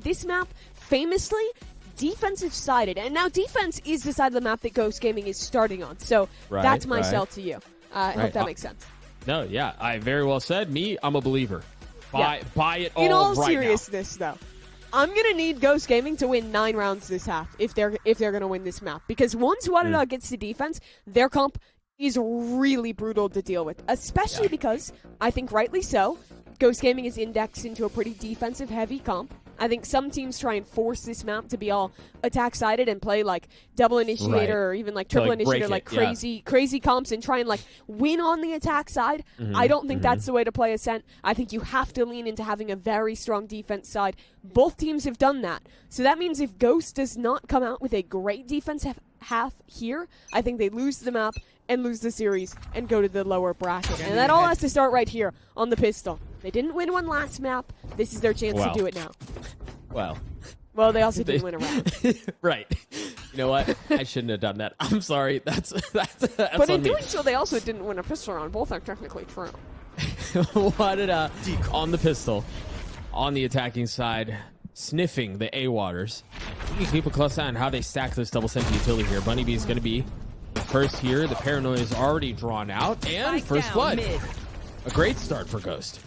this map, famously, defensive-sided. And now defense is the side of the map that Ghost Gaming is starting on. So that's my sell to you. I hope that makes sense. No, yeah, I very well said. I'm a believer. Buy it all. In all right seriousness, though, I'm gonna need Ghost Gaming to win 9 rounds this half if they're gonna win this map. Because once WADA gets to defense, their comp is really brutal to deal with. Especially because, I think rightly so, Ghost Gaming is indexed into a pretty defensive-heavy comp. I think some teams try and force this map to be all attack-sided and play like double initiator or even like triple initiator, like crazy comps and try and like win on the attack side. I don't think that's the way to play Ascent. I think you have to lean into having a very strong defense side. Both teams have done that. So that means if Ghost does not come out with a great defense half here, I think they lose the map and lose the series and go to the lower bracket. And that all has to start right here on the pistol. They didn't win one last map. This is their chance to do it now. Well, they also didn't win a round. Right. You know what? I shouldn't have done that. I'm sorry. That's but in doing so, they also didn't win a pistol round. Both are technically true. WADA on the pistol, on the attacking side, sniffing the A waters. You keep a close eye on how they stack this double sentry utility here. Bunny B is going to be the first here. The paranoia is already drawn out, and first blood. A great start for Ghost.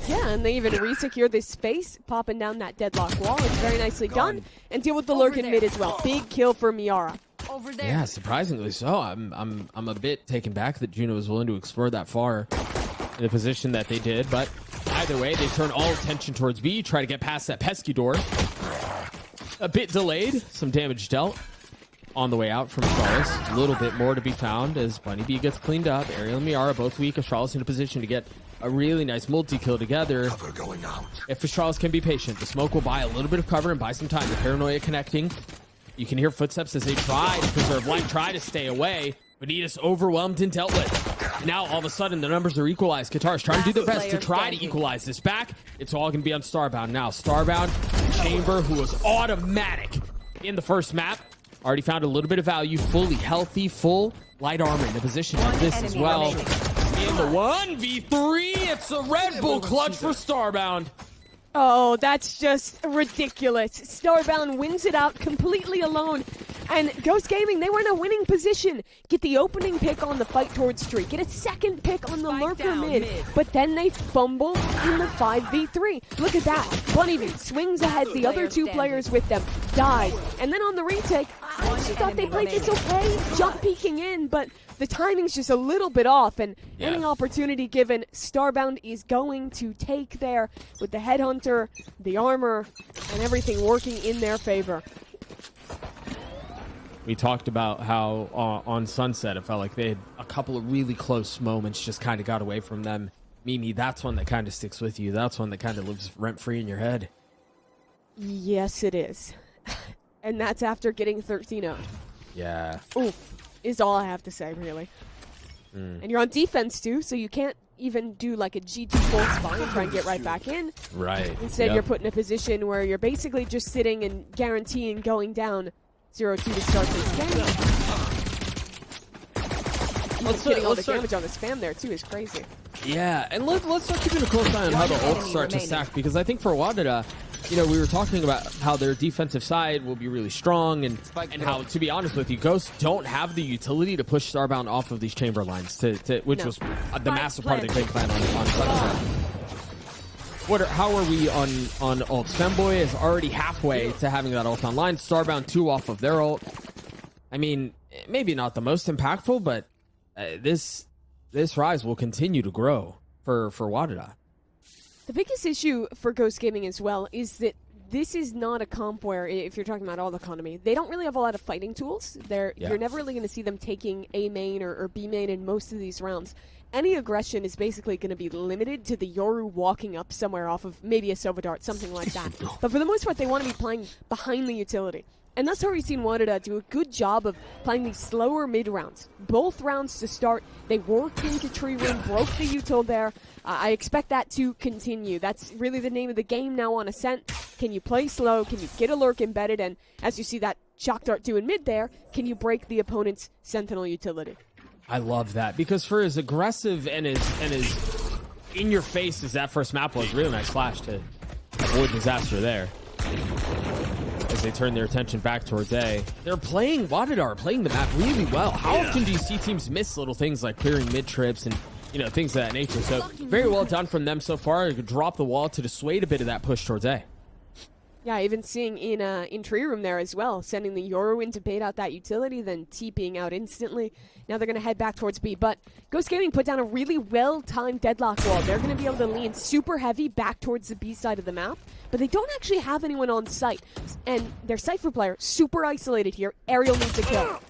Yeah, and they even re-secure this space, popping down that deadlock wall. It's very nicely done. And deal with the lurk in mid as well. Big kill for Miara. Over there. Yeah, surprisingly so. I'm a bit taken back that Juno was willing to explore that far in the position that they did, but either way, they turn all attention towards B, try to get past that pesky door. A bit delayed, some damage dealt on the way out from Charles. A little bit more to be found as Bunny B gets cleaned up. Ariel and Miara both weak. Astralis in a position to get a really nice multi-kill together. If Astralis can be patient, the smoke will buy a little bit of cover and buy some time. The paranoia connecting. You can hear footsteps as they try to preserve life, try to stay away. Vanitas overwhelmed and dealt with. Now, all of a sudden, the numbers are equalized. Qatar's trying to do their best to try to equalize this back. It's all going to be on Starbound now. Starbound, Chamber, who was automatic in the first map, already found a little bit of value. Fully healthy, full light armor in a position like this as well. In the 1v3, it's a Red Bull clutch for Starbound. Oh, that's just ridiculous. Starbound wins it out completely alone. And Ghost Gaming, they were in a winning position. Get the opening pick on the fight towards streak. Get a second pick on the lurker mid. But then they fumble in the 5v3. Look at that. Bunny B swings ahead. The other two players with them died. And then on the retake, I actually thought they played this okay. Jump peeking in, but the timing's just a little bit off. And any opportunity given, Starbound is going to take there with the headhunter, the armor, and everything working in their favor. We talked about how on Sunset, it felt like they had a couple of really close moments, just kind of got away from them. Mimi, that's one that kind of sticks with you. That's one that kind of lives rent-free in your head. Yes, it is. And that's after getting 13-0. Yeah. Oof, is all I have to say, really. And you're on defense, too, so you can't even do like a GT full spawn and try and get right back in. Right. Instead, you're put in a position where you're basically just sitting and guaranteeing going down 0-2 to start this game. Getting all the damage on the spam there, too, is crazy. Yeah, and let's start keeping a close eye on how the ults start to stack, because I think for WADA, you know, we were talking about how their defensive side will be really strong, and how, to be honest with you, Ghosts don't have the utility to push Starbound off of these chamber lines, which was the massive part of the game plan on how are we on ults? Femboy is already halfway to having that ult online. Starbound 2 off of their ult. I mean, maybe not the most impactful, but this rise will continue to grow for WADA. The biggest issue for Ghost Gaming as well is that this is not a comp where, if you're talking about all economy, they don't really have a lot of fighting tools. You're never really going to see them taking A main or B main in most of these rounds. Any aggression is basically going to be limited to the Yoru walking up somewhere off of maybe a Sova Dart, something like that. But for the most part, they want to be playing behind the utility. And that's how we've seen WADA do a good job of playing these slower mid-rounds. Both rounds to start, they worked into Tree Room, broke the util there. I expect that to continue. That's really the name of the game now on Ascent. Can you play slow? Can you get a lurk embedded? And as you see that Shock Dart do in mid there, can you break the opponent's Sentinel utility? I love that, because for as aggressive and as in your face as that first map was, really nice flash to avoid disaster there. as they turn their attention back towards A. They're playing, WADA are playing the map really well. How often do you see teams miss little things like clearing mid-trips and, you know, things of that nature? So very well done from them so far. Drop the wall to dissuade a bit of that push towards A. Yeah, even seeing in tree room there as well, sending the Yoru in to bait out that utility, then TPing out instantly. Now they're going to head back towards B, but Ghost Gaming put down a really well-timed deadlock wall. They're going to be able to lean super heavy back towards the B side of the map, but they don't actually have anyone on site. And their Cypher player, super isolated here. Ariel needs a kill.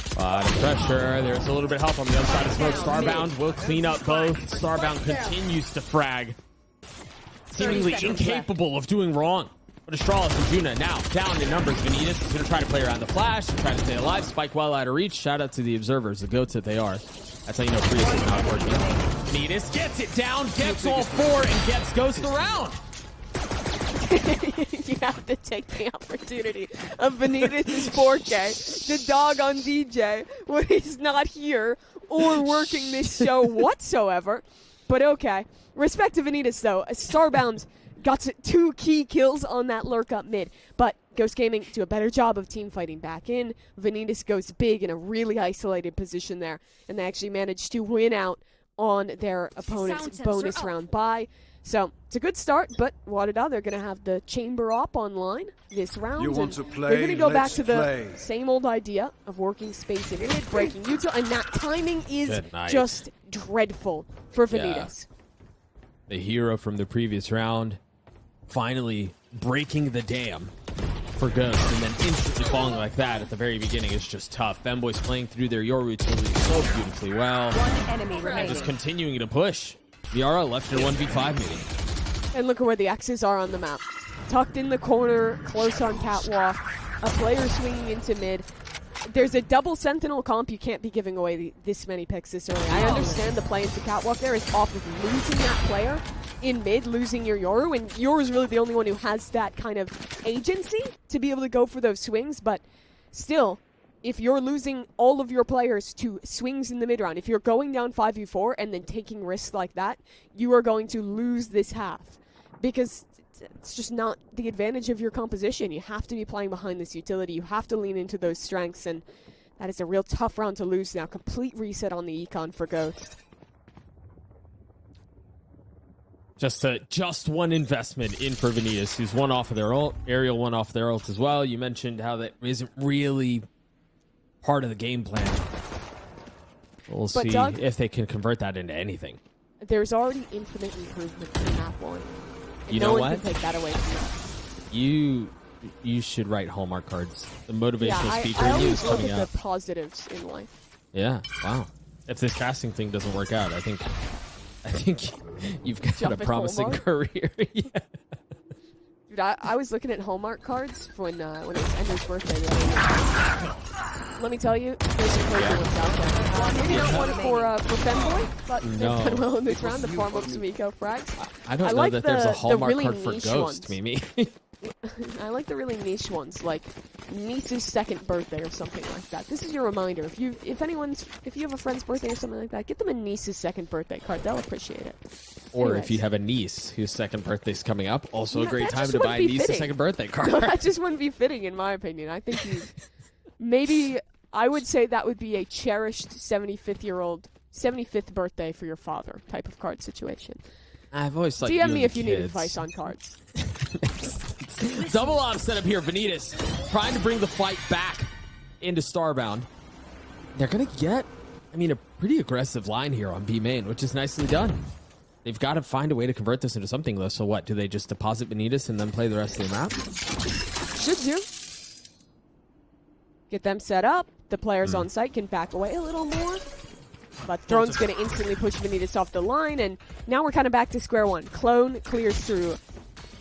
Pressure. There's a little bit of help on the other side of smoke. Starbound will clean up both. Starbound continues to frag. Seemingly incapable of doing wrong. But Astralis and Juna now down in numbers. Vanitas is going to try to play around the flash, try to stay alive. Spike well out of reach. Shout out to the observers, the goats that they are. That's how you know Prius is not working. Vanitas gets it down, gets all four, and gets Ghost around. You have to take the opportunity of Vanitas' 4K, the dog on DJ, when he's not here or working this show whatsoever. But okay. Respect to Vanitas, though. Starbound got 2 key kills on that lurk up mid. But Ghost Gaming do a better job of team fighting back in. Vanitas goes big in a really isolated position there. And they actually managed to win out on their opponent's bonus round bye. So it's a good start, but WADA, they're going to have the chamber op online this round. You want to play? They're going to go back to the same old idea of working space in mid, breaking util, and that timing is just dreadful for Vanitas. Yeah. The hero from the previous round finally breaking the dam for Ghost, and then instantly falling like that at the very beginning is just tough. Femboy's playing through their Yoru utility so beautifully well. One enemy remaining. Just continuing to push. Viara left in 1v5 meeting. And look at where the X's are on the map. Tucked in the corner, close on catwalk, a player swinging into mid. There's a double sentinel comp. You can't be giving away this many picks this early. I understand the play into catwalk there is off of losing that player in mid, losing your Yoru, and Yoru's really the only one who has that kind of agency to be able to go for those swings, but still, if you're losing all of your players to swings in the mid-round, if you're going down 5v4 and then taking risks like that, you are going to lose this half. Because it's just not the advantage of your composition. You have to be playing behind this utility. You have to lean into those strengths, and that is a real tough round to lose now. Complete reset on the econ for Ghost. Just one investment in for Vanitas, who's one off of their ult. Ariel one off their ult as well. You mentioned how that isn't really part of the game plan. We'll see Doug, if they can convert that into anything. There's already infinite improvement in map one. And You no know one what? can take that away from you. You should write Hallmark cards. The motivational Yeah, speaker I in you always is look coming at out. the positives in life. Yeah, wow. If this casting thing doesn't work out, I think you've got Jump a at promising Hallmark? career. Yeah. Dude, I was looking at Hallmark cards when it was Ender's birthday the other year. Let me tell you, there's some crazy ones out there. Maybe not one for Femboy, but they've done well in this round. The farm up Sumiko frags. I don't know like that there's a Hallmark really card for niche Ghost, ones. Mimi. I like the really niche ones, like niece's second birthday or something like that. This is your reminder. If you have a friend's birthday or something like that, get them a niece's second birthday card. They'll appreciate it. Or Anyways. if you have a niece whose second birthday's coming up, also a Yeah, great that time just to buy a wouldn't be niece's fitting. second birthday card. No, that just wouldn't be fitting, in my opinion. I think maybe I would say that would be a cherished 75th birthday for your father type of card situation. I've always thought DM you me and if you the need kids. advice on cards. Double op setup here. Vanitas trying to bring the fight back into Starbound. They're going to get, a pretty aggressive line here on B main, which is nicely done. They've got to find a way to convert this into something, though. So what? Do they just deposit Vanitas and then play the rest of the map? Should do. Get them set up. The players on site can back away a little more. But Throne's going to instantly push Vanitas off the line, and now we're kind of back to square one. Clone clears through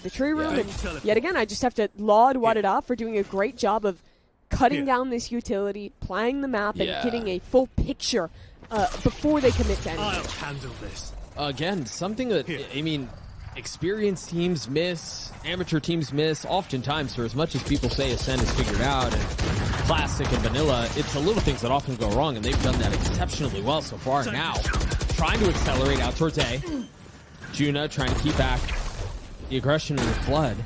the tree room, and yet again, I just have to laud WADA for doing a great job of cutting down this utility, playing the map, and getting a full picture before they commit to anything. I'll handle this. Again, something that, experienced teams miss, amateur teams miss, oftentimes, for as much as people say Ascent is figured out, and classic and vanilla, it's the little things that often go wrong, and they've done that exceptionally well so far. Now, trying to accelerate out towards A. Juna trying to keep back the aggression and the flood.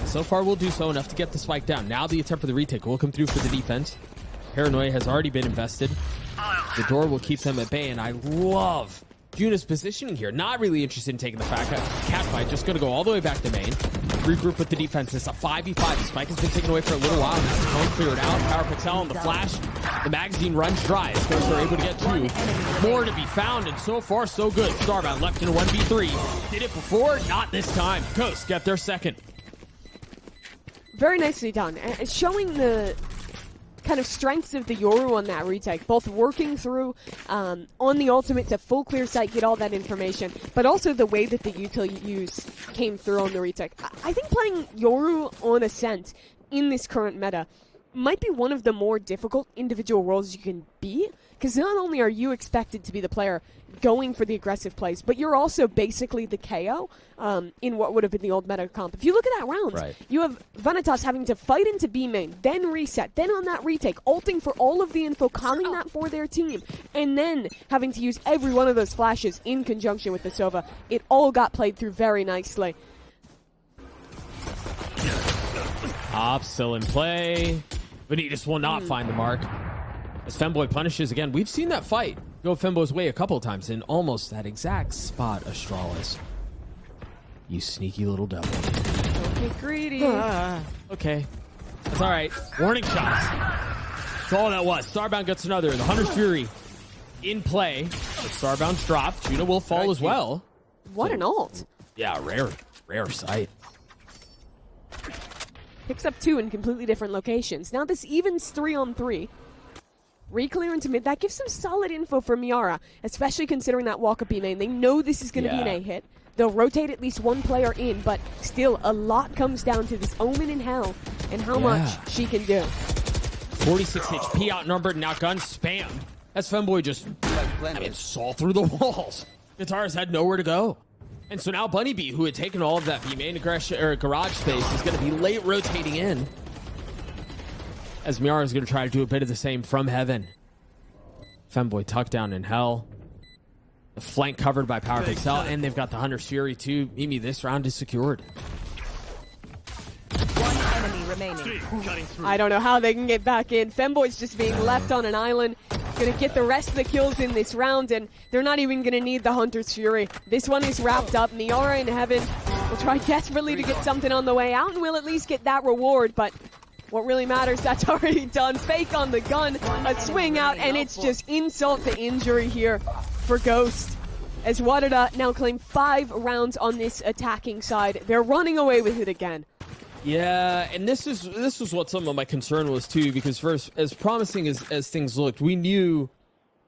So far, we'll do so enough to get the spike down. Now the attempt for the retake will come through for the defense. Paranoia has already been invested. The door will keep them at bay, and I love Juna's positioning here. Not really interested in taking the cat fight. Just going to go all the way back to main. Regroup with the defense. It's a 5v5. The spike has been taken away for a little while. Home cleared out. Power Pixel on the flash. The magazine runs dry. Scores are able to get 2. More to be found, and so far, so good. Starbound left in a 1v3. Did it before? Not this time. Ghost get their second. Very nicely done. Showing the kind of strengths of the Yoru on that retake, both working through on the ultimate to full clear sight, get all that information, but also the way that the util use came through on the retake. I think playing Yoru on Ascent in this current meta might be one of the more difficult individual roles you can be, because not only are you expected to be the player going for the aggressive plays, but you're also basically the KO in what would have been the old meta comp. If you look at that round, right, you have Vanitas having to fight into B main, then reset, then on that retake, ulting for all of the info, calming that for their team, and then having to use every one of those flashes in conjunction with the Sova. It all got played through very nicely. Op still in play. Vanitas will not find the mark. As Femboy punishes again, we've seen that fight go Femboy's way a couple of times in almost that exact spot, Astralis. You sneaky little devil. Don't get greedy. Okay. That's all right. Warning shots. That's all that was. Starbound gets another. The Hunter's Fury in play. But Starbound's dropped. Juna will fall as well. What an ult. Yeah, rare sight. Picks up 2 in completely different locations. Now this evens 3-on-3. Reclear into mid. That gives some solid info for Miara, especially considering that walk up B main. They know this is going to be an A hit. They'll rotate at least one player in, but still a lot comes down to this Omen in Hell and how much she can do. 46 HP outnumbered and outgunned, spammed. As Femboy just, saw through the walls. Guitars had nowhere to go. And so now Bunny B, who had taken all of that B main garage space, is going to be late rotating in. As Miara is going to try to do a bit of the same from heaven. Femboy tucked down in Hell. The flank covered by Power Pixel, and they've got the Hunter's Fury too. Mimi, this round is secured. One enemy remaining. I don't know how they can get back in. Femboy's just being left on an island. Going to get the rest of the kills in this round, and they're not even going to need the Hunter's Fury. This one is wrapped up. Miara in heaven will try desperately to get something on the way out, and will at least get that reward, but what really matters, that's already done. Fake on the gun, a swing out, and it's just insult to injury here for Ghost. As WADA now claim 5 rounds on this attacking side. They're running away with it again. Yeah, and this is what some of my concern was too, because first, as promising as things looked, we knew,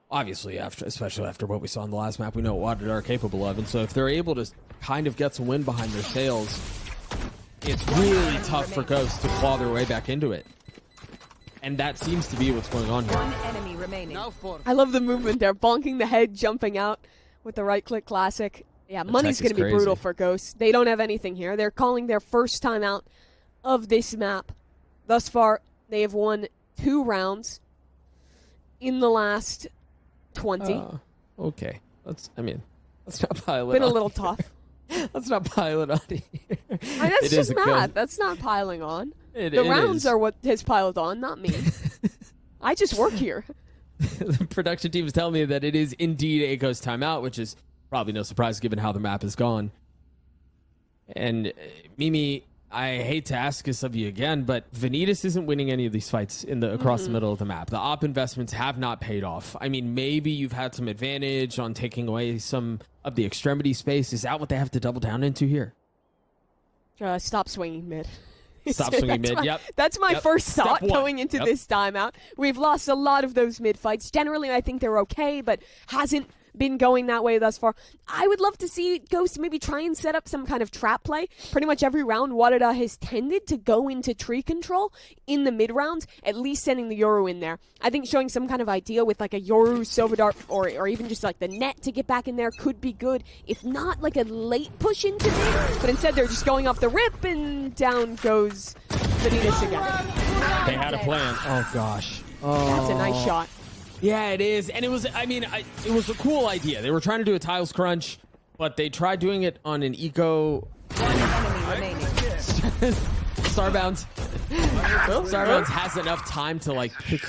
obviously, especially after what we saw in the last map, we know what WADA are capable of, and so if they're able to kind of get some wind behind their sails, it's really tough for Ghosts to claw their way back into it. And that seems to be what's going on here. One enemy remaining. I love the movement there, bonking the head, jumping out with the right-click classic. Yeah, money's going to be brutal for Ghosts. They don't have anything here. They're calling their first time out of this map. Thus far, they have won 2 rounds in the last 20. Okay. Let's not pile it Been on. a little tough. Let's not pile it on here. That's just math. That's not piling on. The rounds are what has piled on, not me. I just work here. The production team is telling me that it is indeed a Ghost timeout, which is probably no surprise given how the map has gone. And Mimi, I hate to ask this of you again, but Vanitas isn't winning any of these fights in the across the middle of the map. The op investments have not paid off. I mean, maybe you've had some advantage on taking away some of the extremity space. Is that what they have to double down into here? Stop swinging mid. Stop swinging mid, yep. That's my first thought going into this timeout. We've lost a lot of those mid fights. Generally, I think they're okay, but hasn't been going that way thus far. I would love to see Ghost maybe try and set up some kind of trap play. Pretty much every round, WADA has tended to go into tree control in the mid rounds, at least sending the Yoru in there. I think showing some kind of idea with like a Yoru, Sova Dart, or even just like the net to get back in there could be good. If not, like a late push into mid, but instead they're just going off the rip and down goes Vanitas again. They had a plan. Oh, gosh. That's a nice shot. Yeah, it is. And it was, it was a cool idea. They were trying to do a tiles crunch, but they tried doing it on an eco. One enemy remaining. Starbound has enough time to like pick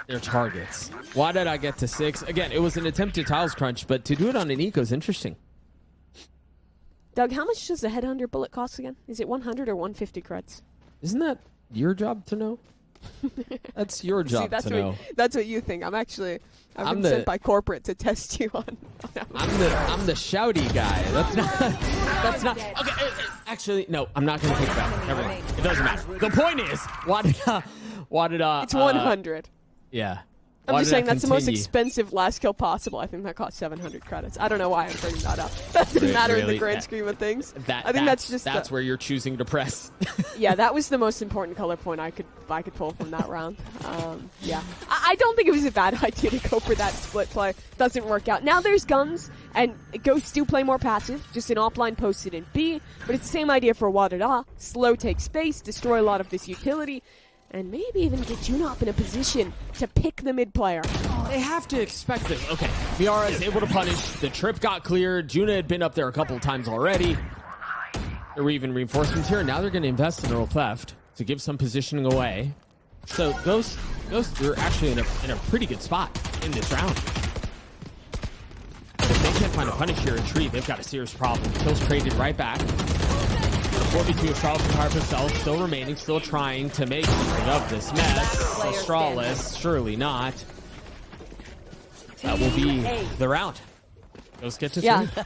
their targets. Why did I get to 6? Again, it was an attempted tiles crunch, but to do it on an eco is interesting. Doug, how much does a headhunter bullet cost again? Is it 100 or 150 creds? Isn't that your job to know? That's your job to know. That's what you think. I've been sent by corporate to test you on. I'm the shouty guy. That's not. Okay, actually, no. I'm not going to take that. Never mind. It doesn't matter. The point is, why did It's 100. Yeah. I'm just saying that's the most expensive last kill possible. I think that cost 700 credits. I don't know why I'm bringing that up. That doesn't matter in the grand scheme of things. I think that's where you're choosing to press. Yeah, that was the most important color point I could pull from that round. Yeah, I don't think it was a bad idea to go for that split play. Doesn't work out. Now there's guns, and Ghosts do play more passive, just an offline posted in B, but it's the same idea for WADA. Slow take space, destroy a lot of this utility, and maybe even get Juno up in a position to pick the mid player. They have to expect this. Okay, Miara is able to punish. The trip got cleared. Juno had been up there a couple of times already. There were even reinforcements here. Now they're going to invest in Earl Theft to give some positioning away. So Ghosts are actually in a pretty good spot in this round. If they can't find a punish here in Tree, they've got a serious problem. Kills traded right back. 42 Astralis and Harp herself still remaining, still trying to make something of this mess. Astralis, surely not. That will be the round. Let's get to 3.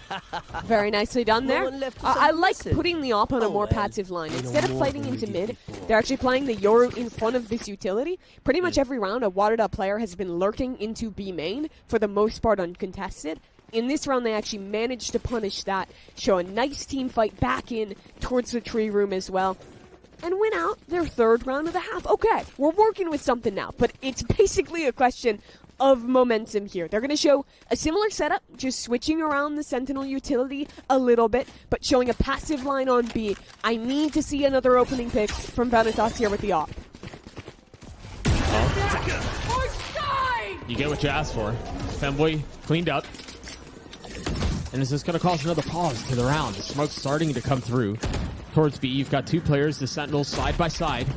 Very nicely done there. I like putting the op on a more passive line. Instead of fighting into mid, they're actually playing the Yoru in front of this utility. Pretty much every round, a WADA player has been lurking into B main, for the most part uncontested. In this round, they actually managed to punish that, show a nice team fight back in towards the tree room as well, and win out their 3rd round of the half. Okay, we're working with something now, but it's basically a question of momentum here. They're going to show a similar setup, just switching around the Sentinel utility a little bit, but showing a passive line on B. I need to see another opening pick from Vanitas here with the op. You get what you asked for. Femboy cleaned up. And is this going to cause another pause to the round? The smoke's starting to come through towards B. You've got 2 players, the Sentinels side by side,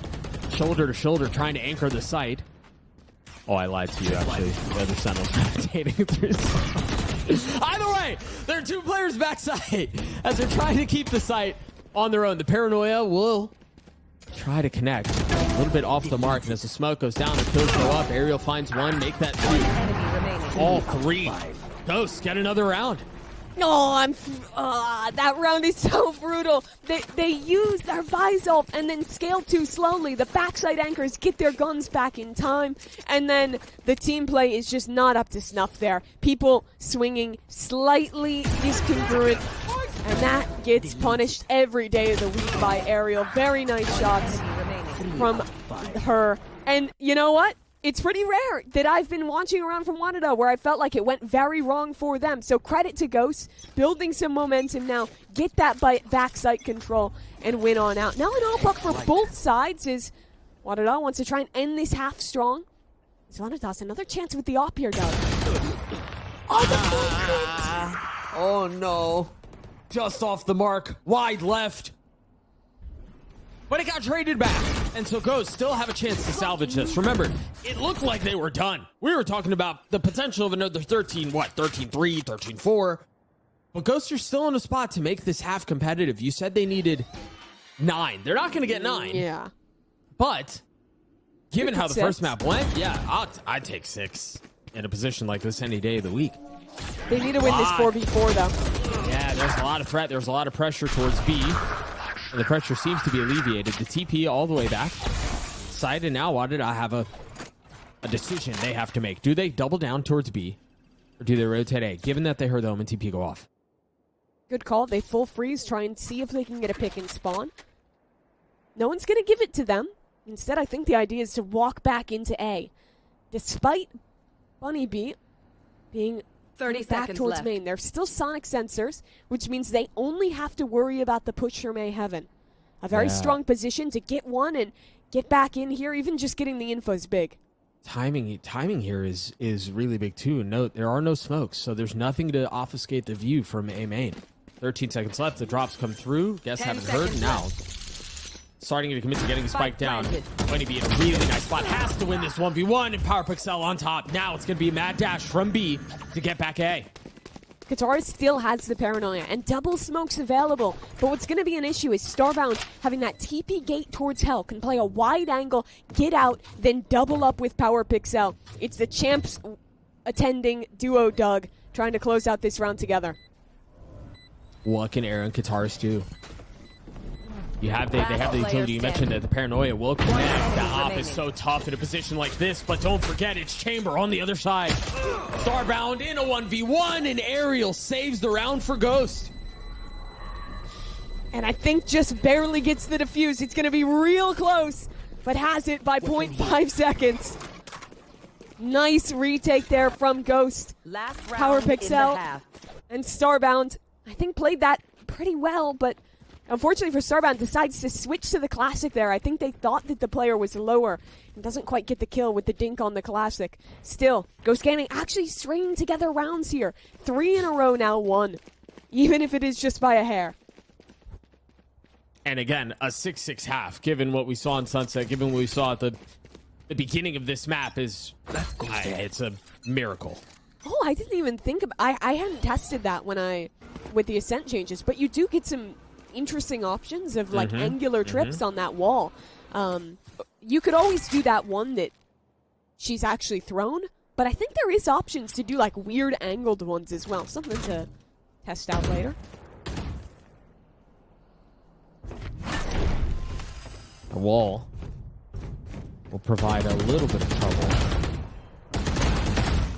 shoulder to shoulder, trying to anchor the site. Oh, I lied to you, actually. The other Sentinels rotating through. Either way, there are 2 players backside as they're trying to keep the site on their own. The Paranoia will try to connect. A little bit off the mark, and as the smoke goes down, the kills go up. Aerial finds 1, make that 2. All 3. Ghosts get another round. No, that round is so brutal. They use their Visol and then scale too slowly. The backside anchors get their guns back in time, and then the team play is just not up to snuff there. People swinging slightly discongruent, and that gets punished every day of the week by Aerial. Very nice shots from her. And you know what? It's pretty rare that I've been watching around from WADA where I felt like it went very wrong for them. So credit to Ghosts, building some momentum now, get that backside control, and win on out. Now an all-up for both sides is WADA wants to try and end this half strong. Vanitas, another chance with the op here, Doug. Oh no. Just off the mark, wide left. But it got traded back, and so Ghosts still have a chance to salvage this. Remember, it looked like they were done. We were talking about the potential of another 13-3, 13-4. But Ghosts are still in a spot to make this half competitive. You said they needed 9. They're not going to get 9. Yeah. But, given how the first map went, yeah, I'd take 6 in a position like this any day of the week. They need to win this 4v4, though. Yeah, there's a lot of threat. There's a lot of pressure towards B. And the pressure seems to be alleviated. The TP all the way back. Side, and now WADA have a decision they have to make. Do they double down towards B? Or do they rotate A? Given that they heard the Omen TP go off. Good call. They full freeze, try and see if they can get a pick and spawn. No one's going to give it to them. Instead, I think the idea is to walk back into A. Despite Bunny B being 30 back seconds towards left. main. They're still sonic sensors, which means they only have to worry about the push from A heaven. A very strong position to get one and get back in here. Even just getting the info is big. Timing here is really big too. Note, there are no smokes, so there's nothing to obfuscate the view from A main. 13 seconds left. The drops come through. Guess haven't heard now. starting to commit to getting spiked down. Going to be in a really nice spot. Has to win this 1v1, and PowerPixel on top. Now it's going to be a mad dash from B to get back A. Qatar still has the paranoia, and double smoke's available. But what's going to be an issue is Starbound having that TP gate towards Hell, can play a wide angle, get out, then double up with PowerPixel. It's the champs attending duo Doug, trying to close out this round together. What can Aaron Qatars do? They have the utility. You mentioned that the paranoia will connect. The op is so tough in a position like this, but don't forget it's Chamber on the other side. Starbound in a 1v1, and Aerial saves the round for Ghost. And I think just barely gets the defuse. It's going to be real close, but has it by 0.5 seconds. Nice retake there from Ghost. Last round PowerPixel and Starbound, I think, played that pretty well, but unfortunately for Starbound, decides to switch to the Classic there. I think they thought that the player was lower and doesn't quite get the kill with the dink on the Classic. Still, Ghost Gaming actually stringing together rounds here. 3 in a row now won, even if it is just by a hair. And again, a 6-6 half, given what we saw in Sunset, given what we saw at the beginning of this map, it's a miracle. Oh, I didn't even think about. I hadn't tested that with the Ascent changes, but you do get some interesting options of like angular trips on that wall. You could always do that one that she's actually thrown, but I think there is options to do like weird angled ones as well. Something to test out later. The wall will provide a little bit of trouble.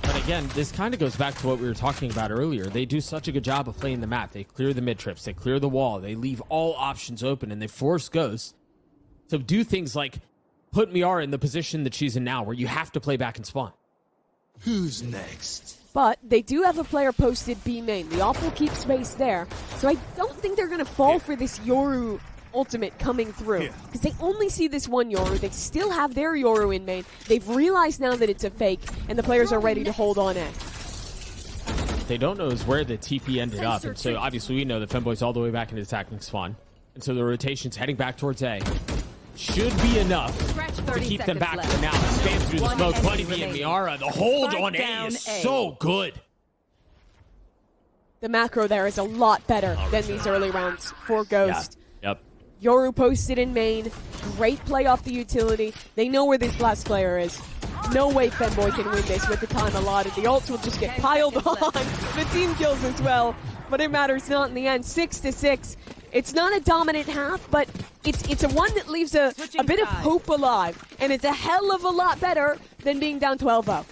But again, this kind of goes back to what we were talking about earlier. They do such a good job of playing the map. They clear the mid trips, they clear the wall, they leave all options open, and they force Ghost to do things like put Miara in the position that she's in now, where you have to play back and spawn. Who's next? But they do have a player posted B main. The Op will keep space there, so I don't think they're going to fall for this Yoru ultimate coming through, because they only see this one Yoru. They still have their Yoru in main. They've realized now that it's a fake, and the players are ready to hold on in. They don't know is where the TP ended up, and so obviously we know that Femboy's all the way back into attacking spawn, and so the rotation's heading back towards A. Should be enough to keep them back for now. Spams through the smoke. Bunny B and Miara. The hold on A is so good. The macro there is a lot better than these early rounds for Ghost. Yeah. Yep. Yoru posted in main. Great play off the utility. They know where this last player is. No way Femboy can win this with the time allotted. The ults will just get piled on. The team kills as well, but it matters not in the end. 6-6. It's not a dominant half, but it's a one that leaves a bit of hope alive, and it's a hell of a lot better than being down 12-0.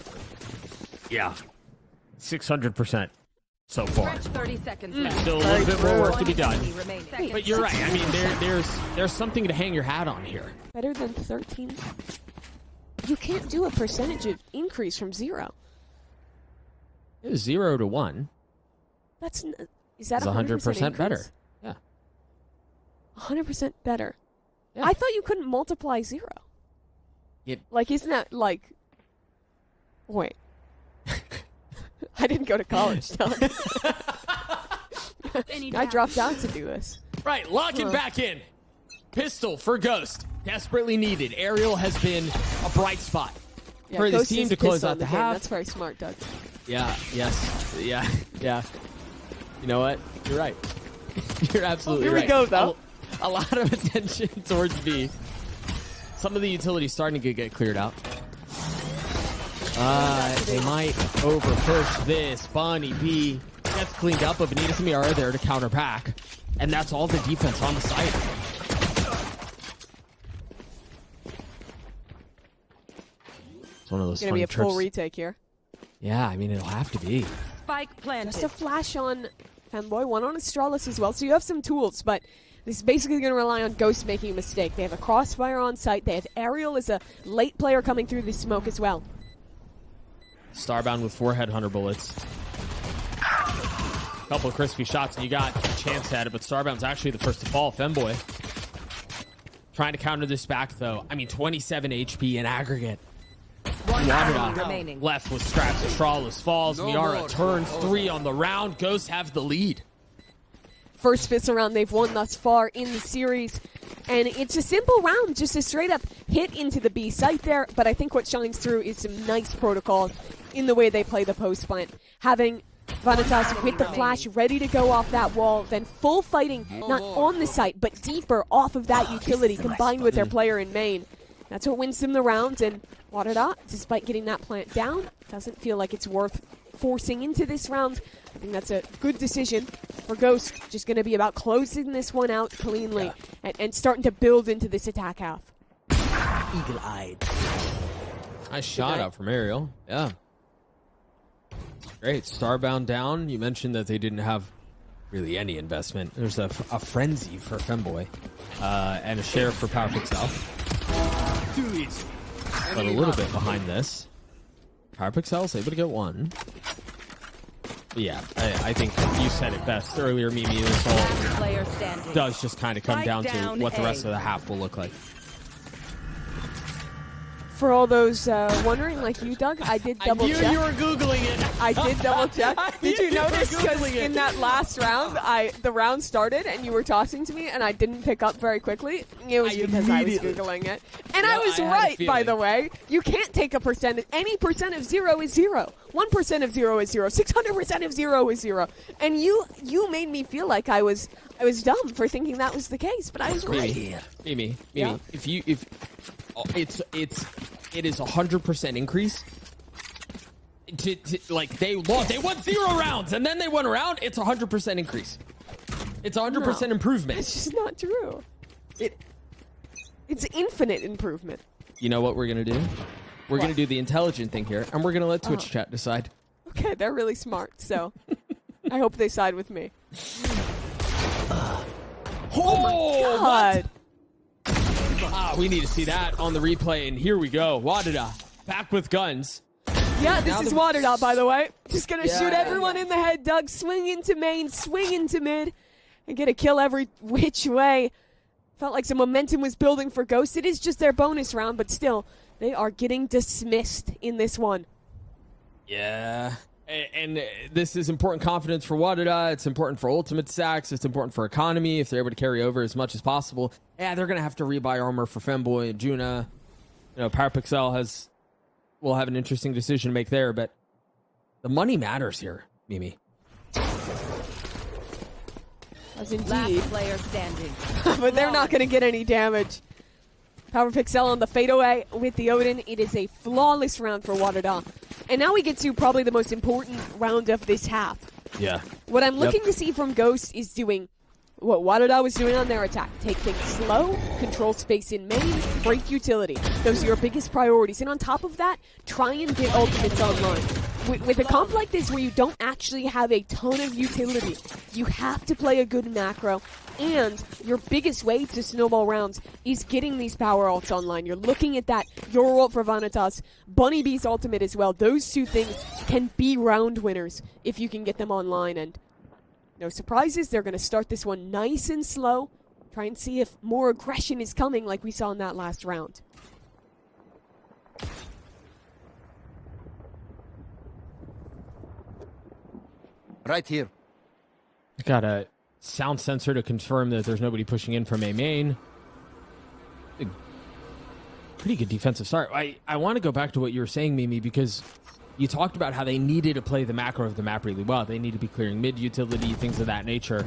Yeah. 600% so far. 30 seconds left. Still a little bit more work to be done. But you're right. I mean, there's something to hang your hat on here. Better than 13. You can't do a percentage of increase from 0. It was 0 to 1. Is that 100% better? Yeah. 100% better. Yeah. I thought you couldn't multiply 0. Like, isn't that like? Wait. I didn't go to college, Doug. I dropped out to do this. Right, locking back in. Pistol for Ghost. Desperately needed. Aerial has been a bright spot for this team to close out the half. That's very smart, Doug. Yeah, yes, yeah. You know what? You're right. You're absolutely right. Here we go, though. A lot of attention towards B. Some of the utilities starting to get cleared out. They might overpush this. Bunny B gets cleaned up, but Benitez and Miara there to counter back. And that's all the defense on the site. It's one of those It's going to be a trips. full retake here. Yeah, I mean, it'll have to be. Spike planted. Just a flash on Femboy, one on Astralis as well. So you have some tools, but this is basically going to rely on Ghost making a mistake. They have a crossfire on site. They have Aerial as a late player coming through the smoke as well. Starbound with 4 headhunter bullets. Couple of crispy shots, and you got a chance at it, but Starbound's actually the first to fall. Femboy trying to counter this back, though. I mean, 27 HP in aggregate. WADA remaining. left with scraps. Astralis falls. Miara turns 3 on the round. Ghosts have the lead. first FISL round they've won thus far in the series. And it's a simple round, just a straight up hit into the B site there. But I think what shines through is some nice protocol in the way they play the post plant. Having Vanitas with the flash ready to go off that wall, then full fighting not on the site, but deeper off of that utility combined with their player in main. That's what wins them the round, and WADA, despite getting that plant down, doesn't feel like it's worth forcing into this round. I think that's a good decision for Ghost. Just going to be about closing this one out cleanly and starting to build into this attack half. Eagle-eyed. Nice shot out from Ariel. Yeah. Great. Starbound down. You mentioned that they didn't have really any investment. There's a frenzy for Femboy and a share for PowerPixel. Too easy. But a little bit behind this. PowerPixel's able to get one. But yeah, I think you said it best earlier, Mimi. This all does just kind of come down to what the rest of the half will look like. For all those wondering, like you, Doug, I did double check. You were Googling it. I did double check. Did you notice? Because in that last round, the round started and you were tossing to me and I didn't pick up very quickly. It was because I was Googling it. And I was right, by the way. You can't take a percentage. Any percent of 0 is 0. 1% of 0 is 0. 600% of 0 is 0. And you made me feel like I was dumb for thinking that was the case, but I was right. Mimi, Yeah? it is 100% increase. Like they lost, they won 0 rounds and then they won a round. It's 100% increase. It's 100% improvement. It's just not true. It's infinite improvement. You know what we're gonna do? We're gonna do the intelligent thing here, and we're gonna let Twitch chat decide. Okay, they're really smart, so I hope they side with me. Oh my God. We need to see that on the replay, and here we go. WADA back with guns. Yeah, this is WADA, by the way. Just gonna shoot everyone in the head, Doug. Swing into main, swing into mid, and get a kill every which way. Felt like some momentum was building for Ghost. It is just their bonus round, but still, they are getting dismissed in this one. Yeah. And this is important confidence for WADA. It's important for ultimate stacks. It's important for economy if they're able to carry over as much as possible. Yeah, they're going to have to rebuy armor for Femboy and Juna. You know, PowerPixel will have an interesting decision to make there, but the money matters here, Mimi. As indeed. Last player standing. But they're not going to get any damage. PowerPixel on the fadeaway with the Odin. It is a flawless round for WADA. And now we get to probably the most important round of this half. Yeah. What I'm looking to see from Ghost is doing what WADA was doing on their attack. Take things slow, control space in main, break utility. Those are your biggest priorities. And on top of that, try and get ultimates online. With a comp like this where you don't actually have a ton of utility, you have to play a good macro. And your biggest way to snowball rounds is getting these power ults online. You're looking at that. Your ult for Vanitas, Bunny B's ultimate as well. Those two things can be round winners if you can get them online. And no surprises, they're going to start this one nice and slow. Try and see if more aggression is coming like we saw in that last round. Right here. Got a sound sensor to confirm that there's nobody pushing in from A main. Pretty good defensive start. I want to go back to what you were saying, Mimi, because you talked about how they needed to play the macro of the map really well. They need to be clearing mid utility, things of that nature.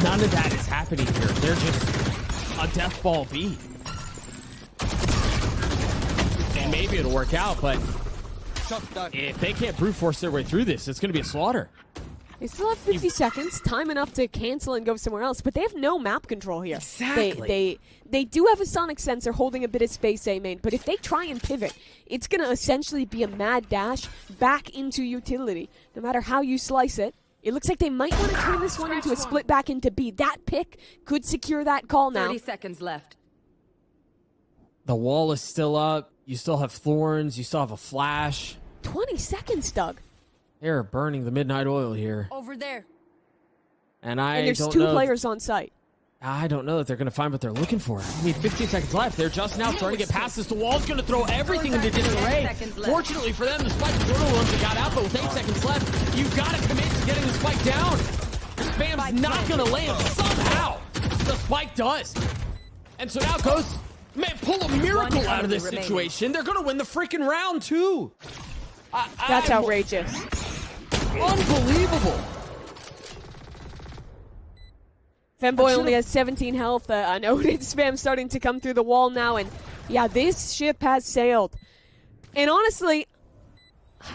None of that is happening here. They're just a death ball B. And maybe it'll work out, but if they can't brute force their way through this, it's going to be a slaughter. They still have 50 seconds, time enough to cancel and go somewhere else, but they have no map control here. Exactly. They do have a sonic sensor holding a bit of space A main, but if they try and pivot, it's going to essentially be a mad dash back into utility. No matter how you slice it, it looks like they might want to turn this one into a split back into B. That pick could secure that call now. 30 seconds left. The wall is still up. You still have thorns. You still have a flash. 20 seconds, Doug. They're burning the midnight oil here. Over there. And there's two players on site. I don't know that they're going to find what they're looking for. I mean, 15 seconds left. They're just now starting to get past this. The wall's going to throw everything into disarray. Fortunately for them, the spike was one of the ones that got out, but with 8 seconds left, you've got to commit to getting the spike down. Spam's not going to land. Somehow, the spike does. And so now Ghost, man, pull a miracle out of this situation. They're going to win the freaking round, too. That's outrageous. Unbelievable. Femboy only has 17 health. I know it's Spam starting to come through the wall now. And yeah, this ship has sailed. And honestly,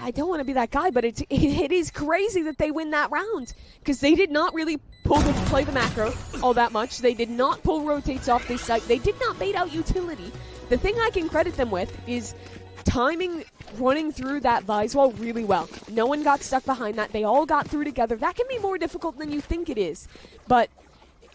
I don't want to be that guy, but it is crazy that they win that round. Because they did not really play the macro all that much. They did not pull rotates off this site. They did not bait out utility. The thing I can credit them with is timing running through that Vise wall really well. No one got stuck behind that. They all got through together. That can be more difficult than you think it is. But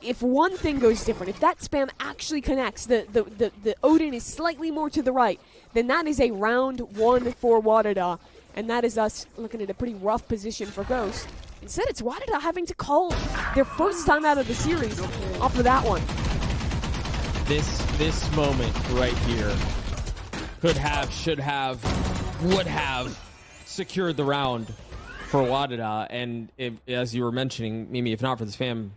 if one thing goes different, if that Spam actually connects, the Odin is slightly more to the right, then that is a round 1 for WADA. And that is us looking at a pretty rough position for Ghost. Instead, it's WADA having to call their first time out of the series off of that one. This moment right here could have, should have, would have secured the round for WADA. And as you were mentioning, Mimi, if not for the Spam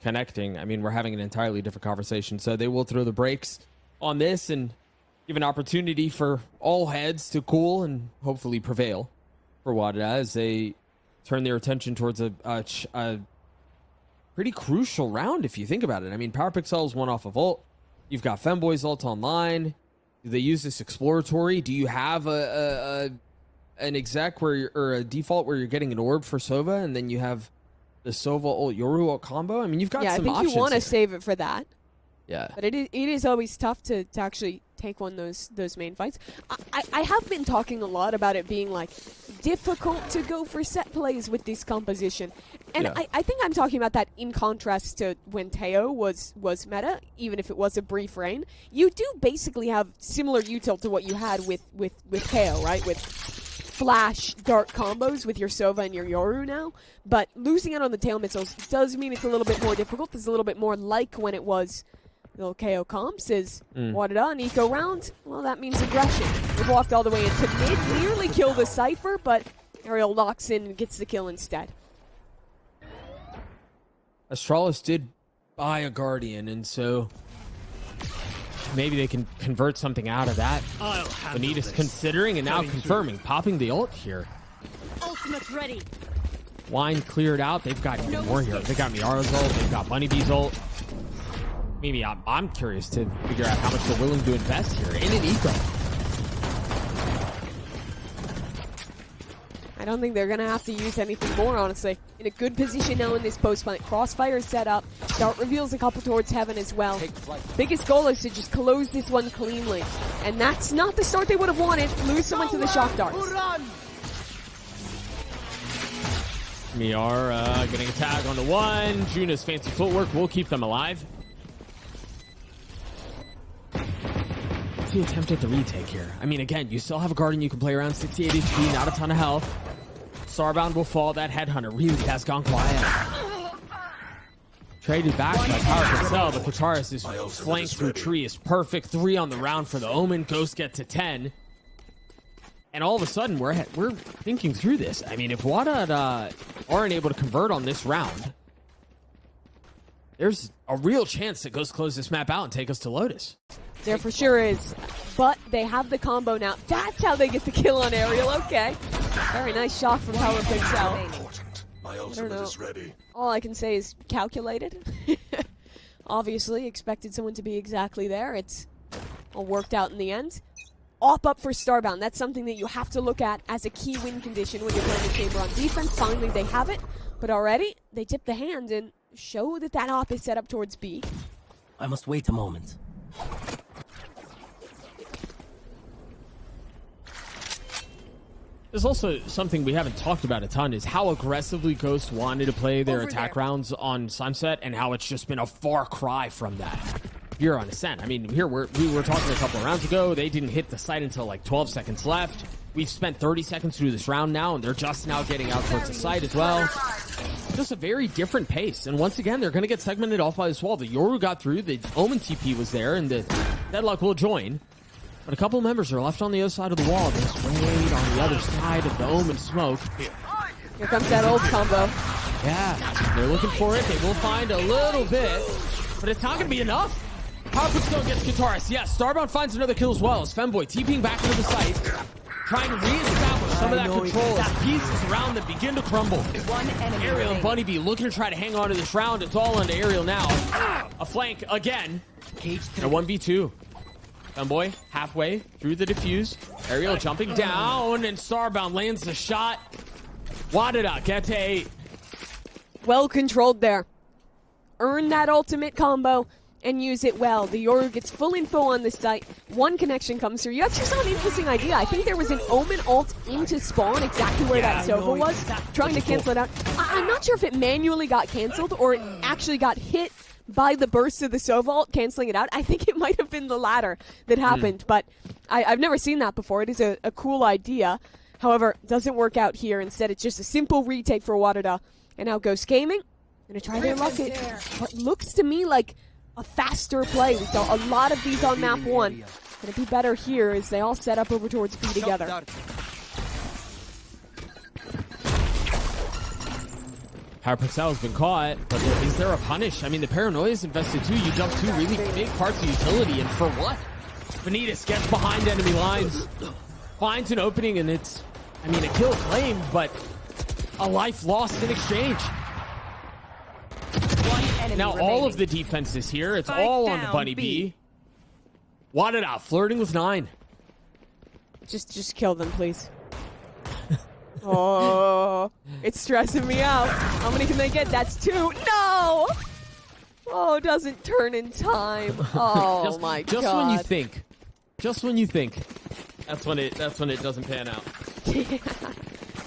connecting, I mean, we're having an entirely different conversation. So they will throw the brakes on this and give an opportunity for all heads to cool and hopefully prevail for WADA as they turn their attention towards a pretty crucial round if you think about it. I mean, Power Pixel's one off of ult. You've got Femboy's ult online. Do they use this exploratory? Do you have an exec where or a default where you're getting an orb for Sova and then you have the Sova ult Yoru ult combo? I mean, you've got some options. Yeah, I think you want to save it for that. Yeah. But it is always tough to actually take one of those main fights. I have been talking a lot about it being like difficult to go for set plays with this composition. And yeah. I think I'm talking about that in contrast to when Teo was meta, even if it was a brief reign. You do basically have similar util to what you had with Teo, right? With flash dart combos with your Sova and your Yoru now. But losing out on the tail missiles does mean it's a little bit more difficult. It's a little bit more like when it was little KO comps is WADA and eco round. Well, that means aggression. They've walked all the way into mid, nearly kill the Cypher, but Ariel locks in and gets the kill instead. Astralis did buy a Guardian, and so maybe they can convert something out of that. Bonita's considering and now confirming, popping the ult here. Ultimate ready. Wine cleared out. They've got even more here. They've got Miara's ult. They've got Bunnybee's ult. Maybe I'm curious to figure out how much they're willing to invest here in an eco. I don't think they're going to have to use anything more, honestly. In a good position now in this post-plant. Crossfire is set up. Dart reveals a couple towards heaven as well. Biggest goal is to just close this one cleanly. And that's not the start they would have wanted. Lose someone to the shock darts. Miara getting a tag on the one. Juno's fancy footwork will keep them alive. He attempted the retake here. I mean, again, you still have a Guardian you can play around. 68 HP, not a ton of health. Starbound will fall. That Headhunter really has gone quiet. Traded back by Power Pixel, but Kataris is flanked through tree. Is perfect. 3 on the round for the Omen. Ghost get to 10. And all of a sudden, we're thinking through this. I mean, if WADA aren't able to convert on this round, there's a real chance that Ghost close this map out and take us to Lotus. There for sure is. But they have the combo now. That's how they get the kill on Ariel. Okay. Very nice shot from Power Pixel. My ultimate is ready. All I can say is calculated. Obviously, expected someone to be exactly there. It's all worked out in the end. Up for Starbound. That's something that you have to look at as a key win condition when you're playing the chamber on defense. Finally, they have it. But already, they tip the hand and show that that op is set up towards B. I must wait a moment. There's also something we haven't talked about a ton is how aggressively Ghost wanted to play their attack rounds on Sunset and how it's just been a far cry from that here on Ascent. I mean, here we were talking a couple of rounds ago. They didn't hit the site until like 12 seconds left. We've spent 30 seconds through this round now, and they're just now getting out towards the site as well. Just a very different pace. And once again, they're going to get segmented off by this wall. The Yoru got through. The Omen TP was there, and the Deadlock will join. But a couple of members are left on the other side of the wall. Just wait on the other side of the Omen smoke. Here comes that old combo. Yeah, they're looking for it. They will find a little bit, but it's not going to be enough. PowerPixel gets Guitarist. Yes, Starbound finds another kill as well as Femboy TPing back into the site, trying to reestablish some of that control as pieces around them begin to crumble. One enemy Ariel and remaining. Bunny B looking to try to hang on to this round. It's all onto Ariel now. A flank again. Cage And a 1v2. Femboy halfway through the defuse. Ariel jumping down, and Starbound lands the shot. WADA gets a... Well controlled there. Earn that ultimate combo and use it well. The Yoru gets full info on the site. One connection comes through. You actually saw an interesting idea. I think there was an Omen ult into spawn, exactly where that Sova was, trying to cancel it out. I'm not sure if it manually got canceled or it actually got hit by the burst of the Sova ult, canceling it out. I think it might have been the latter that happened, but I've never seen that before. It is a cool idea. However, it doesn't work out here. Instead, it's just a simple retake for WADA. And now Ghost Gaming, gonna try their luck at what looks to me like a faster play. We saw a lot of these on map 1. Gonna be better here as they all set up over towards B together. PowerPixel has been caught, but is there a punish? I mean, the paranoia is invested too. You dump 2 really big parts of utility, and for what? Benitez gets behind enemy lines, finds an opening, and it's, I mean, a kill claimed, but a life lost in exchange. Now all of the defense is here. It's all on the Bunny B. WADA flirting with 9. Just kill them, please. Oh, it's stressing me out. How many can they get? That's 2. No! Oh, doesn't turn in time. Oh my god. Just when you think. Just when you think. That's when it doesn't pan out.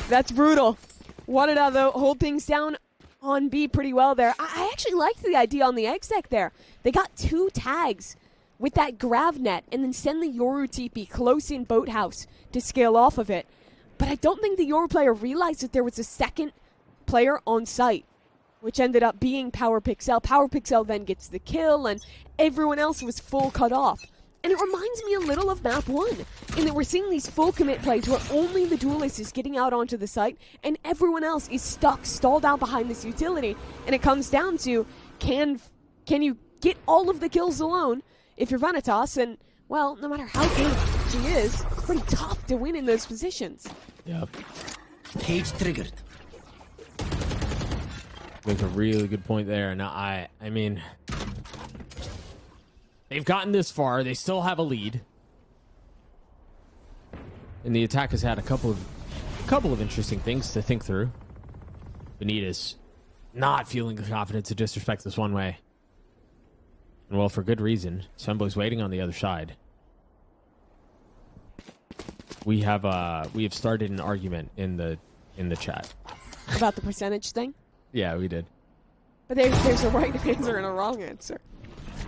That's brutal. WADA though hold things down on B pretty well there. I actually liked the idea on the exec there. They got 2 tags with that grav net and then send the Yoru TP close in boathouse to scale off of it. But I don't think the Yoru player realized that there was a second player on site, which ended up being PowerPixel. PowerPixel then gets the kill and everyone else was full cut off. And it reminds me a little of map 1, in that we're seeing these full commit plays where only the duelist is getting out onto the site and everyone else is stuck, stalled out behind this utility. And it comes down to, can you get all of the kills alone if you're Vanitas? And, well, no matter how good she is, it's pretty tough to win in those positions. Yep. Cage triggered. Make a really good point there. Now, I mean, they've gotten this far. They still have a lead. And the attack has had a couple of interesting things to think through. Benitez not feeling the confidence to disrespect this one way. And well, for good reason. Semboy's waiting on the other side. We have started an argument in the chat. About the percentage thing? Yeah, we did. But there's a right answer and a wrong answer.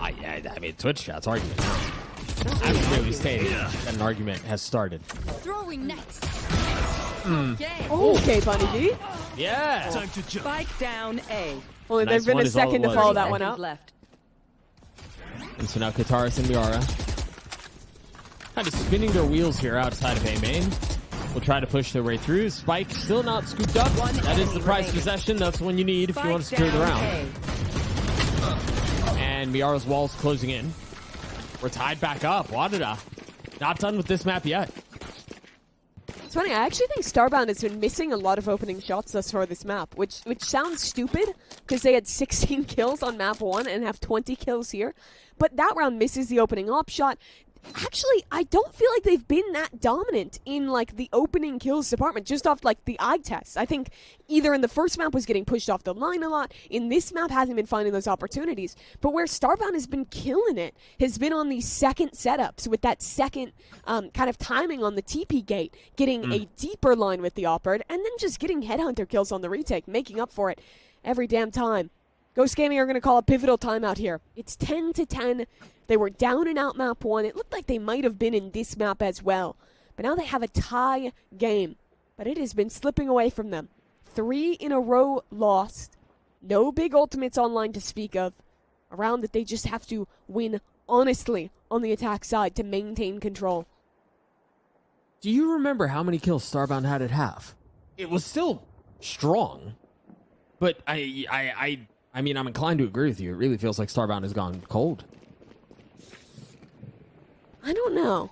I mean, Twitch chat's argument. I'm clearly stating that an argument has started. Throwing next. Okay. Okay, Bunny B. Yeah. Time to jump. Spike down A. Only Nice there's been one a is all it second to was. follow 30 that one seconds out. left. And so now Kataris and Miara kind of spinning their wheels here outside of A main. Will try to push their way through. Spike still not scooped up. That is the prize possession. That's the one you need if you want to secure the round. And Miara's wall's closing in. We're tied back up. WADA not done with this map yet. It's funny, I actually think Starbound has been missing a lot of opening shots thus far this map, which sounds stupid because they had 16 kills on map 1 and have 20 kills here. But that round misses the opening op shot. Actually, I don't feel like they've been that dominant in, like, the opening kills department, just off, like, the eye test. I think either in the first map was getting pushed off the line a lot, in this map hasn't been finding those opportunities. But where Starbound has been killing it has been on these second setups, with that second kind of timing on the TP gate, getting a deeper line with the Opperd, and then just getting Headhunter kills on the retake, making up for it every damn time. Ghost Gaming are going to call a pivotal timeout here. It's 10-10. They were down and out map 1. It looked like they might have been in this map as well. But now they have a tie game. But it has been slipping away from them. 3 in a row lost. No big ultimates online to speak of. A round that they just have to win honestly on the attack side to maintain control. Do you remember how many kills Starbound had at half? It was still strong. But I mean, I'm inclined to agree with you. It really feels like Starbound has gone cold. I don't know.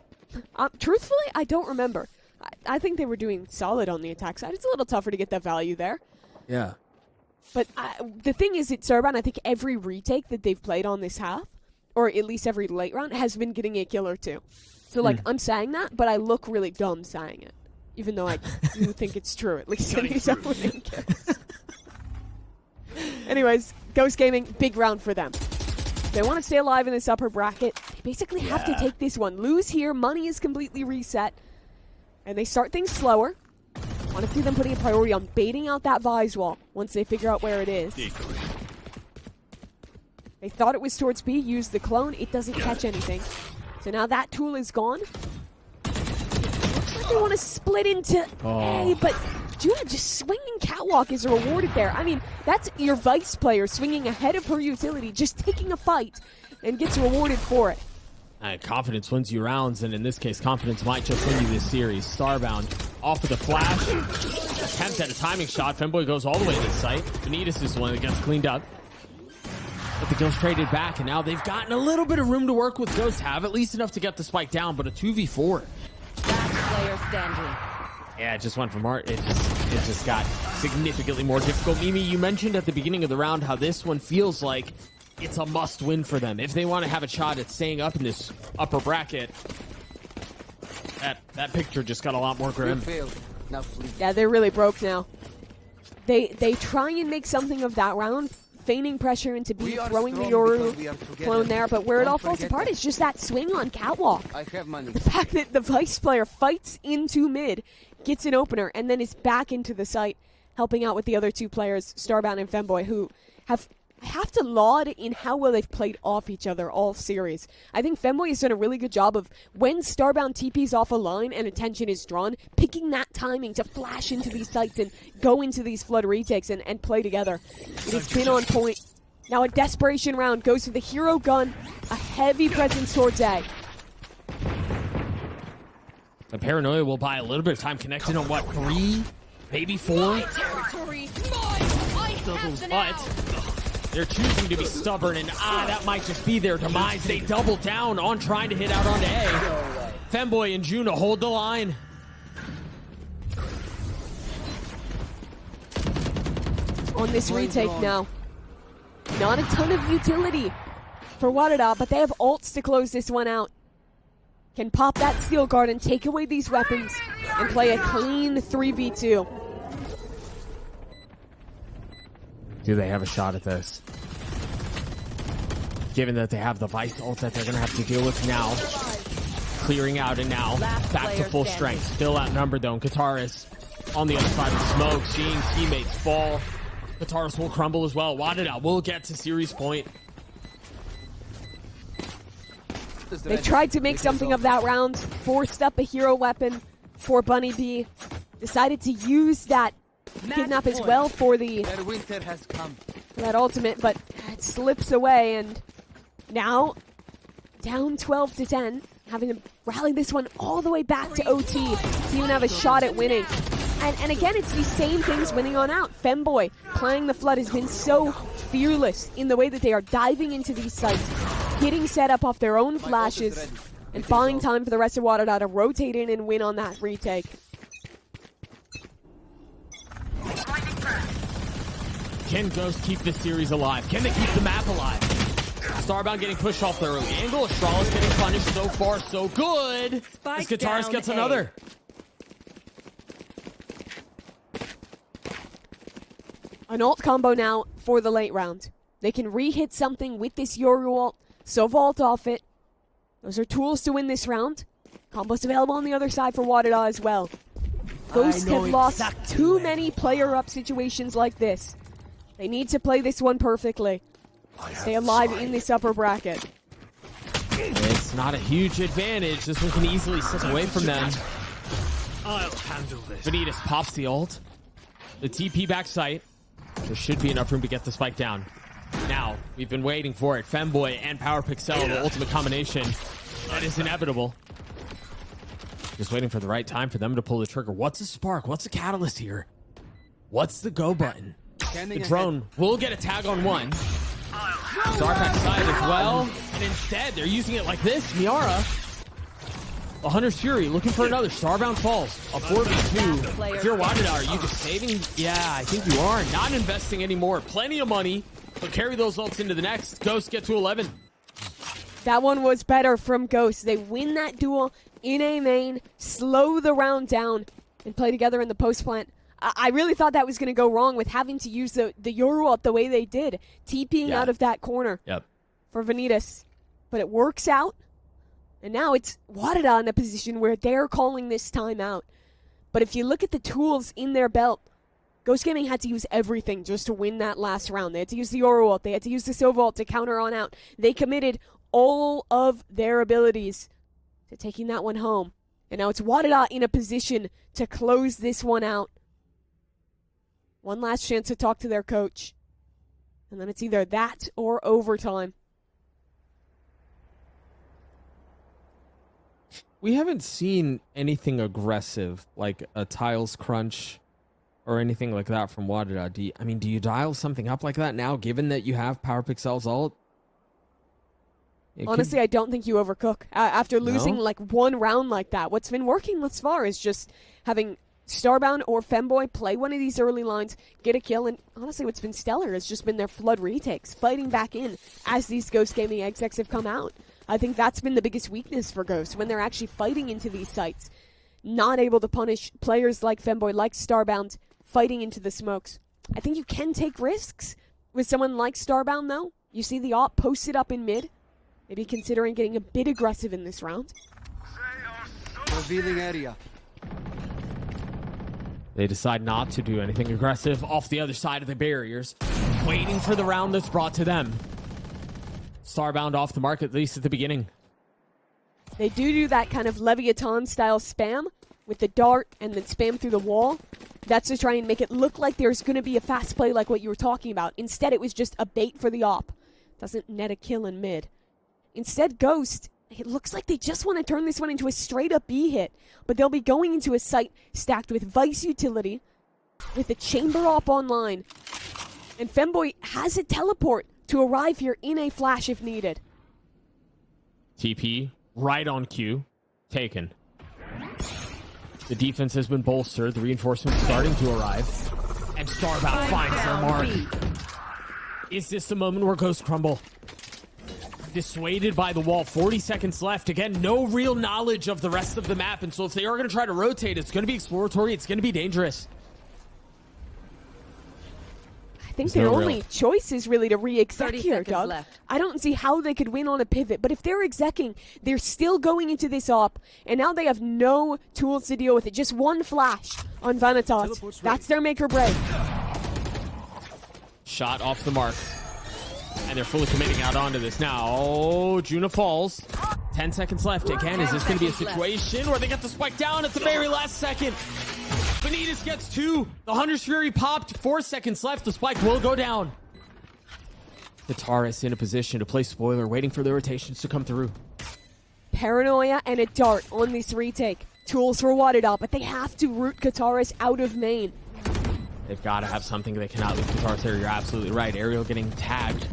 Truthfully, I don't remember. I think they were doing solid on the attack side. It's a little tougher to get that value there. Yeah. But the thing is, at Starbound, I think every retake that they've played on this half, or at least every late round, has been getting a kill or two. So, like, I'm saying that, but I look really dumb saying it. Even though I do think it's true, at least in these opening kills. Anyways, Ghost Gaming, big round for them. They want to stay alive in this upper bracket. They basically have to take this one. Lose here, money is completely reset. And they start things slower. Want to see them putting a priority on baiting out that Vise wall once they figure out where it is. They thought it was towards B, used the clone. It doesn't catch anything. So now that tool is gone. Looks like they want to split into A, but Judah just swinging catwalk is rewarded there. I mean, that's your Vice player swinging ahead of her utility, just taking a fight and gets rewarded for it. Confidence wins you rounds, and in this case, confidence might just win you this series. Starbound off of the flash. Attempt at a timing shot. Femboy goes all the way to the site. Benitez is the one that gets cleaned up. But the Ghost traded back, and now they've gotten a little bit of room to work with. Ghost have at least enough to get the spike down, but a 2v4. Last player standing. Yeah, it just went from hard. It just got significantly more difficult. Mimi, you mentioned at the beginning of the round how this one feels like it's a must-win for them. If they want to have a shot at staying up in this upper bracket, that picture just got a lot more grim. Yeah, they're really broke now. They try and make something of that round, feigning pressure into B, throwing the Yoru clone there, but where it all falls apart is just that swing on catwalk. The fact that the Vice player fights into mid, gets an opener, and then is back into the site, helping out with the other two players, Starbound and Femboy, who I have to laud in how well they've played off each other all series. I think Femboy has done a really good job of, when Starbound TP's off a line and attention is drawn, picking that timing to flash into these sites and go into these flood retakes and play together. It has been on point. Now a desperation round goes for the hero gun, a heavy presence towards A. The Paranoia will buy a little bit of time connected on what, 3, maybe 4? Territory. I have the now. They're choosing to be stubborn, and that might just be their demise. They double down on trying to hit out onto A. Femboy and Juno hold the line. On this retake now. Not a ton of utility for WADA, but they have ults to close this one out. Can pop that steel guard and take away these weapons and play a clean 3v2. Do they have a shot at this? Given that they have the Vice ult that they're going to have to deal with now. Clearing out, and now back to full strength. Still outnumbered though. And Kataris on the other side of the smoke, seeing teammates fall. Kataris will crumble as well. WADA will get to series point. They tried to make something of that round. Forced up a hero weapon for Bunny B. Decided to use that kidnap as well for that ultimate, but it slips away, and now down 12-10, having to rally this one all the way back to OT to even have a shot at winning. And again, it's these same things winning on out. Femboy playing the flood has been so fearless in the way that they are diving into these sites, getting set up off their own flashes, and buying time for the rest of WADA to rotate in and win on that retake. Can Ghost keep this series alive? Can they keep the map alive? Starbound getting pushed off the early angle. Astralis getting punished. So far, so good. As Kataris gets another. An ult combo now for the late round. They can re-hit something with this Yoru ult. So vault off it. Those are tools to win this round. Combos available on the other side for WADA as well. Ghosts have lost too many player-up situations like this. They need to play this one perfectly. Stay alive in this upper bracket. It's not a huge advantage. This one can easily slip away from them. I'll handle this. Benitez pops the ult. The TP back sight. There should be enough room to get the spike down. Now, we've been waiting for it. Femboy and Power Pixel, the ultimate combination. That is inevitable. Just waiting for the right time for them to pull the trigger. What's a spark? What's a catalyst here? What's the go button? The drone will get a tag on one. Starpack side as well. And instead, they're using it like this. Miara. The Hunter's Fury looking for another. Starbound falls. A 4v2. If you're WADA, are you just saving? Yeah, I think you are. Not investing anymore. Plenty of money. But carry those ults into the next. Ghost get to 11. That one was better from Ghost. They win that duel in a main, slow the round down, and play together in the post plant. I really thought that was going to go wrong with having to use the Euro up the way they did, TPing out of that corner for Vanitas. But it works out. And now it's WADA in a position where they're calling this timeout. But if you look at the tools in their belt, Ghost Gaming had to use everything just to win that last round. They had to use the Oro ult. They had to use the Sova ult to counter on out. They committed all of their abilities to taking that one home. And now it's WADA in a position to close this one out. One last chance to talk to their coach. And then it's either that or overtime. We haven't seen anything aggressive like a tiles crunch or anything like that from WADA. Do you dial something up like that now, given that you have PowerPixel's ult? Honestly, I don't think you overcook. After losing like one round like that, what's been working thus far is just having Starbound or Femboy play one of these early lines, get a kill, and honestly what's been stellar has just been their flood retakes, fighting back in as these Ghost Gaming execs have come out. I think that's been the biggest weakness for Ghost, when they're actually fighting into these sites. Not able to punish players like Femboy, like Starbound, fighting into the smokes. I think you can take risks with someone like Starbound, though. You see the op posted up in mid. Maybe considering getting a bit aggressive in this round. Revealing area. They decide not to do anything aggressive off the other side of the barriers, waiting for the round that's brought to them. Starbound off the mark, at least at the beginning. They do that kind of Leviathan-style spam with the dart and then spam through the wall. That's to try and make it look like there's going to be a fast play like what you were talking about. Instead, it was just a bait for the op. Doesn't net a kill in mid. Instead, Ghost, it looks like they just want to turn this one into a straight-up B hit, but they'll be going into a site stacked with Vice utility, with a chamber op online, and Femboy has a teleport to arrive here in a flash if needed. TP, right on cue, taken. The defense has been bolstered, the reinforcements starting to arrive, and Starbound finds their mark. Is this the moment where Ghost crumble? Dissuaded by the wall, 40 seconds left. Again, no real knowledge of the rest of the map, and so if they are going to try to rotate, it's going to be exploratory, it's going to be dangerous. I think their only choice is really to re-exec here, Doug. I don't see how they could win on a pivot, but if they're execing, they're still going into this op, and now they have no tools to deal with it. Just one flash on Vanitas. That's their make or break. Shot off the mark. And they're fully committing out onto this now. Oh, Juna falls. 10 seconds left. Again, is this going to be a situation where they get the spike down at the very last second? Vanitas gets two. The Hunter's Fury popped. 4 seconds left. The spike will go down. Guitarist in a position to play spoiler, waiting for the rotations to come through. Paranoia and a dart on this retake. Tools for WADA, but they have to root Guitarist out of main. They've got to have something. They cannot leave Guitarist there. You're absolutely right. Ariel getting tagged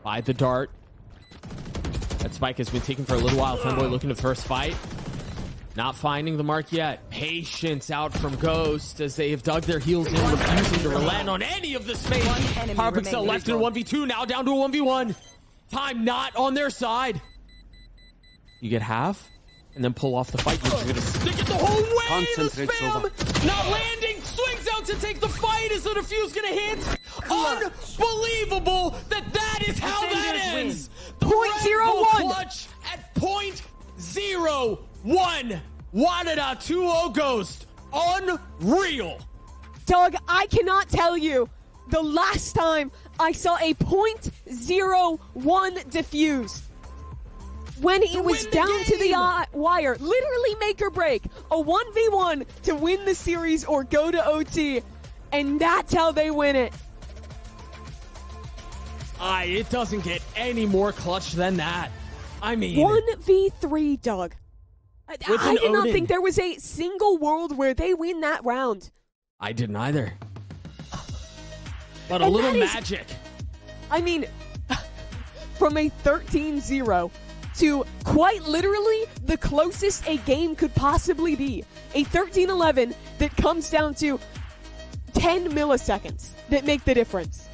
by the dart. That spike has been taken for a little while. Femboy looking to first fight. Not finding the mark yet. Patience out from Ghost as they have dug their heels in, refusing to relent on any of the space. PowerPixel left in a 1v2, now down to a 1v1. Time not on their side. You get half, and then pull off the fight. You're going to stick it the whole way. The spam not landing. Swings out to take the fight. Is the defuse going to hit? Unbelievable that is how that ends. The .01 clutch at .01. WADA 2-0 Ghost. Unreal. Doug, I cannot tell you the last time I saw a .01 defuse. When it was down to the wire, literally make or break, a 1v1 to win the series or go to OT, and that's how they win it. It doesn't get any more clutch than that. I mean, 1v3, Doug. I did not think there was a single world where they win that round. I didn't either. But a And little that is- magic. I mean, from a 13-0 to quite literally the closest a game could possibly be. A 13-11 that comes down to 10 milliseconds that make the difference.